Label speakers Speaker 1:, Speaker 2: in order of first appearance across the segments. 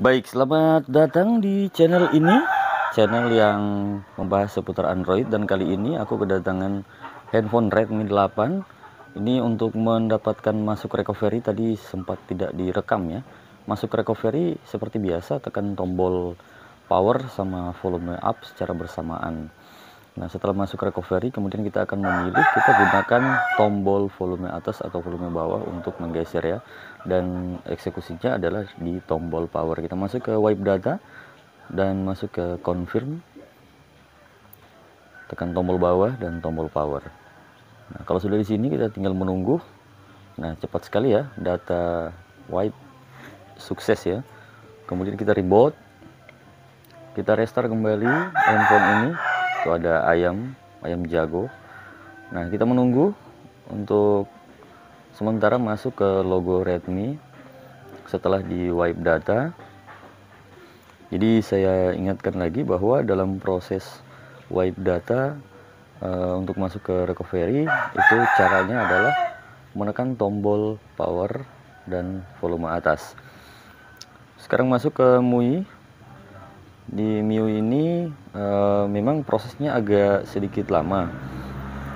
Speaker 1: Baik, selamat datang di channel ini, channel yang membahas seputar Android, dan kali ini aku kedatangan handphone Redmi 8. Ini untuk mendapatkan masuk recovery, tadi sempat tidak direkam ya. Masuk recovery seperti biasa, tekan tombol power sama volume up secara bersamaan. Nah, setelah masuk recovery, kemudian kita akan memilih, kita gunakan tombol volume atas atau volume bawah untuk menggeser ya. Dan eksekusinya adalah di tombol power. Kita masuk ke wipe data dan masuk ke confirm. Tekan tombol bawah dan tombol power. Nah, kalau sudah di sini kita tinggal menunggu. Nah, cepat sekali ya, data wipe sukses ya. Kemudian kita reboot. Kita restart kembali handphone ini. Itu ada ayam jago. Nah, kita menunggu untuk sementara masuk ke logo Redmi setelah di wipe data. Jadi saya ingatkan lagi bahwa dalam proses wipe data untuk masuk ke recovery itu caranya adalah menekan tombol power dan volume atas. Sekarang masuk ke MIUI. Di MIUI ini memang prosesnya agak sedikit lama.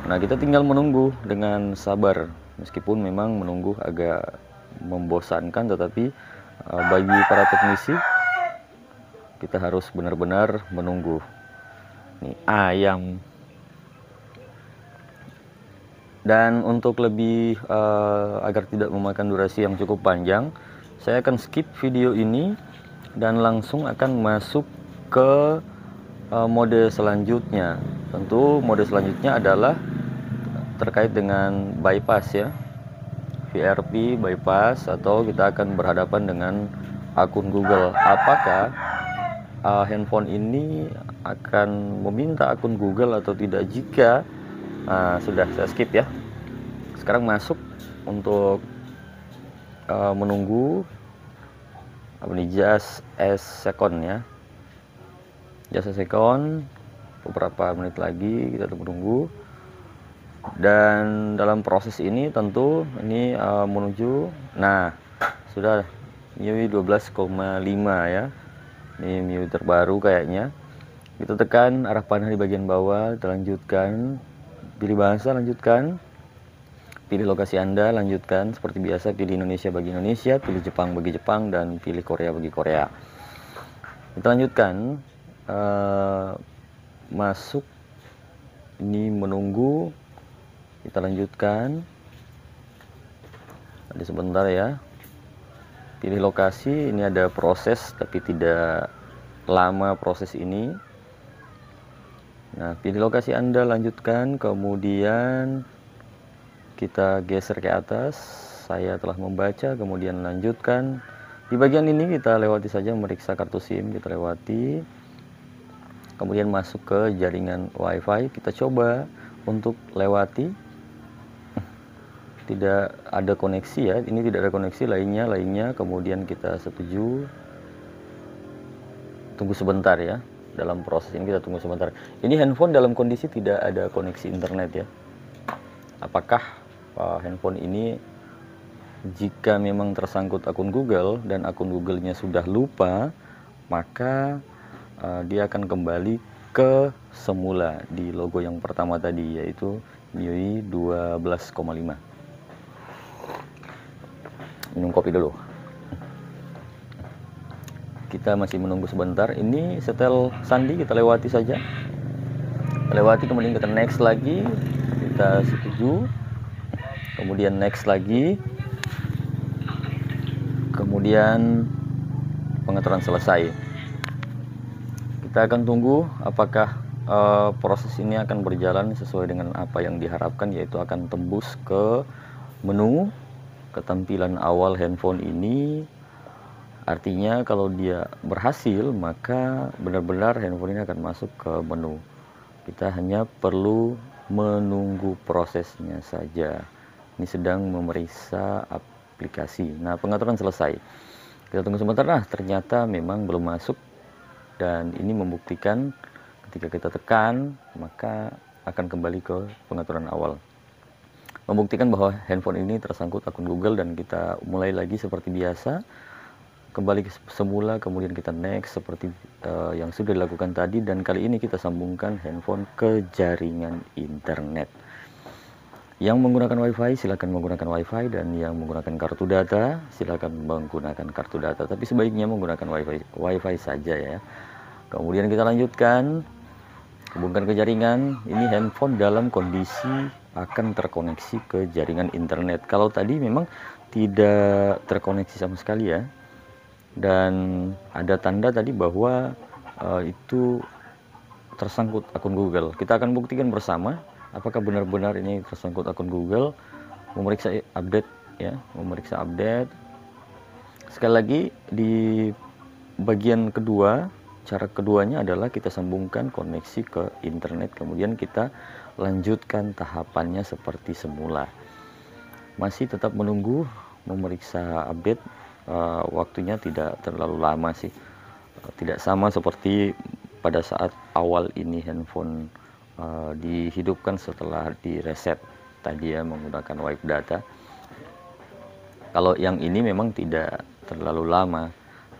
Speaker 1: Nah, kita tinggal menunggu dengan sabar, meskipun memang menunggu agak membosankan, tetapi bagi para teknisi kita harus benar-benar menunggu. Nih ayam. Dan untuk lebih agar tidak memakan durasi yang cukup panjang, saya akan skip video ini dan langsung akan masuk ke mode selanjutnya. Tentu mode selanjutnya adalah terkait dengan bypass ya, VRP bypass, atau kita akan berhadapan dengan akun Google. Apakah handphone ini akan meminta akun Google atau tidak? Jika sudah, saya skip ya. Sekarang masuk untuk menunggu apa nih, just a second ya, just a second, beberapa menit lagi kita menunggu. Dan dalam proses ini tentu ini menuju, nah sudah MIUI 12,5 ya, ini MIUI terbaru kayaknya. Kita tekan arah panah di bagian bawah, kita lanjutkan, pilih bahasa, lanjutkan, pilih lokasi Anda, lanjutkan seperti biasa, pilih Indonesia bagi Indonesia, pilih Jepang bagi Jepang, dan pilih Korea bagi Korea. Kita lanjutkan, masuk, ini menunggu, kita lanjutkan, ada sebentar ya, pilih lokasi, ini ada proses tapi tidak lama proses ini. Nah, pilih lokasi Anda, lanjutkan, kemudian kita geser ke atas, saya telah membaca, kemudian lanjutkan. Di bagian ini kita lewati saja, meriksa kartu SIM, kita lewati, kemudian masuk ke jaringan WiFi, kita coba untuk lewati. Tidak ada koneksi ya, ini tidak ada koneksi, lainnya, kemudian kita setuju, tunggu sebentar ya. Dalam proses ini kita tunggu sebentar. Ini handphone dalam kondisi tidak ada koneksi internet ya. Apakah handphone ini, jika memang tersangkut akun Google dan akun Google-nya sudah lupa, maka dia akan kembali ke semula di logo yang pertama tadi, yaitu MIUI 12,5. Minum kopi dulu. Kita masih menunggu sebentar. Ini setel sandi, kita lewati saja. Kita lewati, kemudian kita next lagi, kita setuju, kemudian next lagi, kemudian pengaturan selesai. Kita akan tunggu apakah proses ini akan berjalan sesuai dengan apa yang diharapkan, yaitu akan tembus ke menu ketampilan awal handphone ini. Artinya kalau dia berhasil, maka benar-benar handphone ini akan masuk ke menu. Kita hanya perlu menunggu prosesnya saja. Ini sedang memeriksa aplikasi. Nah, pengaturan selesai. Kita tunggu sebentar. Nah, ternyata memang belum masuk. Dan ini membuktikan ketika kita tekan, maka akan kembali ke pengaturan awal. Membuktikan bahwa handphone ini tersangkut akun Google, dan kita mulai lagi seperti biasa. kembali ke semula, kemudian kita next seperti yang sudah dilakukan tadi, dan kali ini kita sambungkan handphone ke jaringan internet. Yang menggunakan WiFi silakan menggunakan WiFi, dan yang menggunakan kartu data silakan menggunakan kartu data, tapi sebaiknya menggunakan WiFi saja ya. Kemudian kita lanjutkan, hubungkan ke jaringan. Ini handphone dalam kondisi akan terkoneksi ke jaringan internet. Kalau tadi memang tidak terkoneksi sama sekali ya, dan ada tanda tadi bahwa itu tersangkut akun Google. Kita akan buktikan bersama apakah benar-benar ini tersangkut akun Google. Memeriksa update ya, memeriksa update. Sekali lagi di bagian kedua, cara keduanya adalah kita sambungkan koneksi ke internet, kemudian kita lanjutkan tahapannya seperti semula. Masih tetap menunggu memeriksa update, waktunya tidak terlalu lama sih, tidak sama seperti pada saat awal ini handphone dihidupkan setelah di reset tadi ya, menggunakan wipe data. Kalau yang ini memang tidak terlalu lama,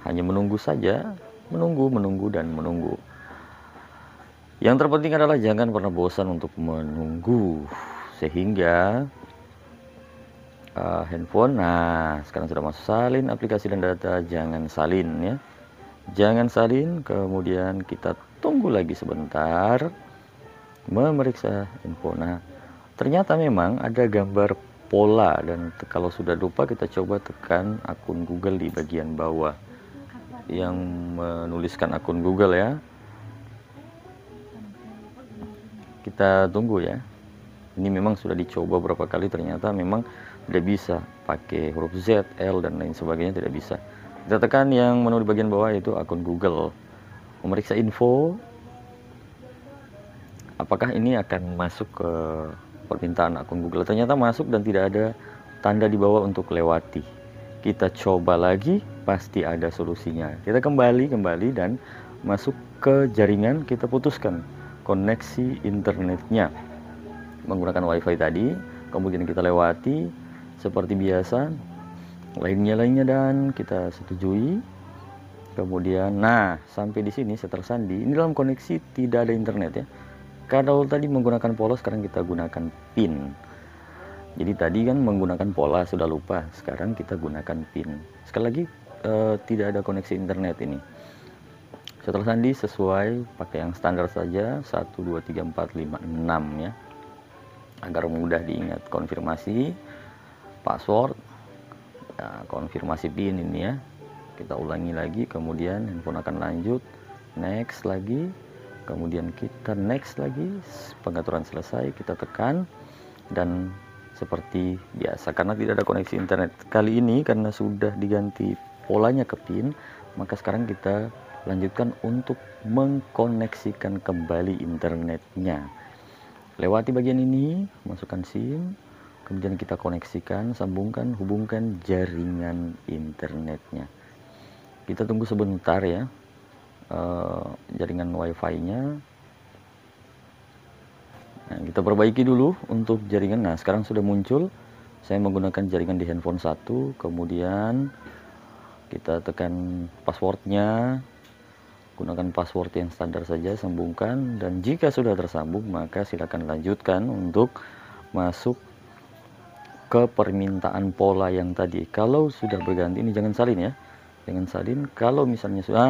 Speaker 1: hanya menunggu saja, menunggu dan menunggu. Yang terpenting adalah jangan pernah bosan untuk menunggu, sehingga handphone, nah sekarang sudah masuk salin aplikasi dan data, jangan salin ya, jangan salin. Kemudian kita tunggu lagi sebentar, memeriksa info. Nah ternyata memang ada gambar pola, dan kalau sudah lupa kita coba tekan akun Google di bagian bawah yang menuliskan akun Google ya. Kita tunggu ya. Ini memang sudah dicoba berapa kali, ternyata memang tidak bisa pakai huruf Z, L dan lain sebagainya, tidak bisa. Kita tekan yang menu di bagian bawah itu akun Google, memeriksa info apakah ini akan masuk ke permintaan akun Google. Ternyata masuk dan tidak ada tanda di bawah untuk lewati. Kita coba lagi, pasti ada solusinya. Kita kembali dan masuk ke jaringan, kita putuskan koneksi internetnya menggunakan WiFi tadi, kemudian kita lewati seperti biasa lainnya, dan kita setujui. Kemudian nah sampai di sini saya tersandi, ini dalam koneksi tidak ada internet ya. Kalau tadi menggunakan pola, sekarang kita gunakan PIN. Jadi tadi kan menggunakan pola, sudah lupa, sekarang kita gunakan PIN. Sekali lagi tidak ada koneksi internet ini. Saya tersandi sesuai pakai yang standar saja, 1 2 3 4 5 6 ya, agar mudah diingat. Konfirmasi password, ya, konfirmasi PIN ini ya, kita ulangi lagi, kemudian handphone akan lanjut, next lagi, kemudian kita next lagi, pengaturan selesai, kita tekan, dan seperti biasa karena tidak ada koneksi internet kali ini, karena sudah diganti polanya ke PIN, maka sekarang kita lanjutkan untuk mengkoneksikan kembali internetnya. Lewati bagian ini, masukkan SIM, kemudian kita koneksikan, sambungkan, hubungkan jaringan internetnya. Kita tunggu sebentar ya, jaringan WiFi-nya. Nah, kita perbaiki dulu untuk jaringan. Nah sekarang sudah muncul, saya menggunakan jaringan di handphone 1, kemudian kita tekan passwordnya, gunakan password yang standar saja, sambungkan, dan jika sudah tersambung maka silakan lanjutkan untuk masuk ke permintaan pola yang tadi. Kalau sudah berganti, ini jangan salin ya, jangan salin. Kalau misalnya sudah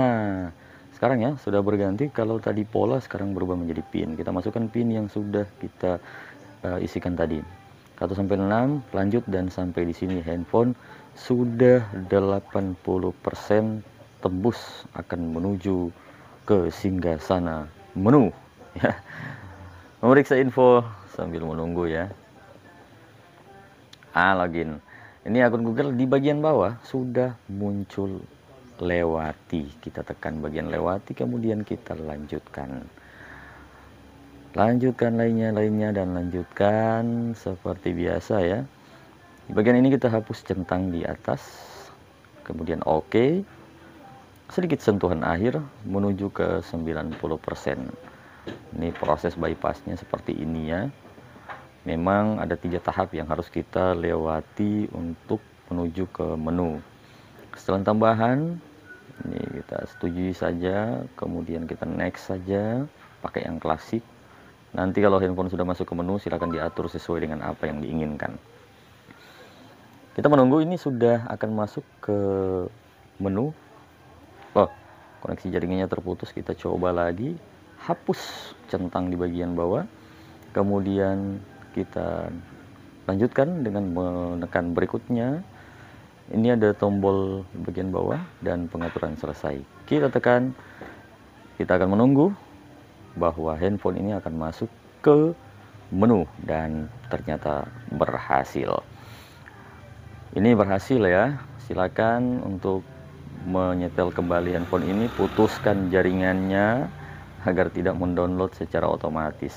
Speaker 1: sekarang ya sudah berganti, kalau tadi pola sekarang berubah menjadi PIN, kita masukkan PIN yang sudah kita isikan tadi 1 sampai 6, lanjut, dan sampai di sini handphone sudah 80% tembus akan menuju ke singgasana menu ya. Memeriksa info sambil menunggu ya. Login. Ini akun Google di bagian bawah sudah muncul lewati. Kita tekan bagian lewati, kemudian kita lanjutkan lainnya, dan lanjutkan seperti biasa ya. Di bagian ini kita hapus centang di atas, kemudian oke. Sedikit sentuhan akhir menuju ke 90%. Ini proses bypassnya seperti ini ya. Memang ada 3 tahap yang harus kita lewati untuk menuju ke menu. Setelah tambahan, ini kita setujui saja, kemudian kita next saja, pakai yang klasik. Nanti kalau handphone sudah masuk ke menu, silakan diatur sesuai dengan apa yang diinginkan. Kita menunggu ini sudah akan masuk ke menu. Oh, koneksi jaringannya terputus, kita coba lagi. Hapus centang di bagian bawah. Kemudian kita lanjutkan dengan menekan berikutnya. Ini ada tombol bagian bawah dan pengaturan selesai. Kita tekan, kita akan menunggu bahwa handphone ini akan masuk ke menu dan ternyata berhasil. Ini berhasil ya. Silakan untuk menyetel kembali handphone ini, putuskan jaringannya agar tidak mendownload secara otomatis.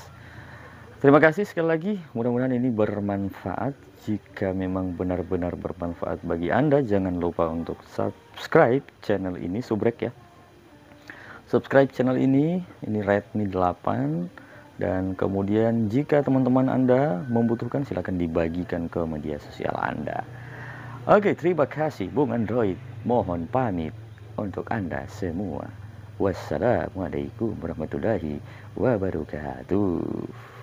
Speaker 1: Terima kasih sekali lagi, mudah-mudahan ini bermanfaat. Jika memang benar-benar bermanfaat bagi Anda, jangan lupa untuk subscribe channel ini, subrek ya. Subscribe channel ini Redmi 8. Dan kemudian jika teman-teman Anda membutuhkan, silahkan dibagikan ke media sosial Anda. Oke, terima kasih Bung Android. Mohon pamit untuk Anda semua. Wassalamualaikum warahmatullahi wabarakatuh.